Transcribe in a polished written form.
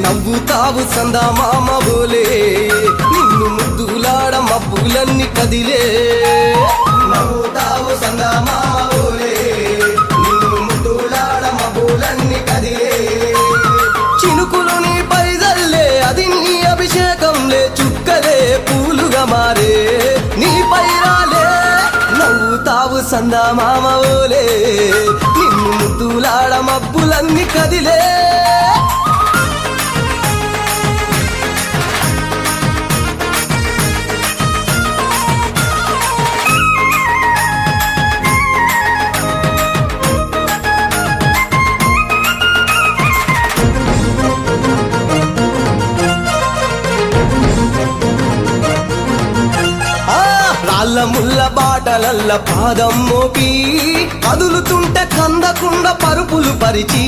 నవ్వుతావు సందమామ బోలే నిన్ను ముద్దులాడ మబ్బులన్నీ కదిలే నవ్వుతావు సందమామ బోలే నిన్ను ముద్దులాడ మబ్బులన్నీ కదిలే చినుకులు నీ పైదల్లే అది నీ అభిషేకంలే చుక్కలే పూలుగా మారే నీ పైరాలే నవ్వుతావు సందమామ బోలే నిన్ను ముద్దులాడ మబ్బులన్నీ కదిలే రాళ్ళ ముళ్ళ బాటలల్ల పాదం మోపి కదులుతుంటే కందకుండా పరుపులు పరిచి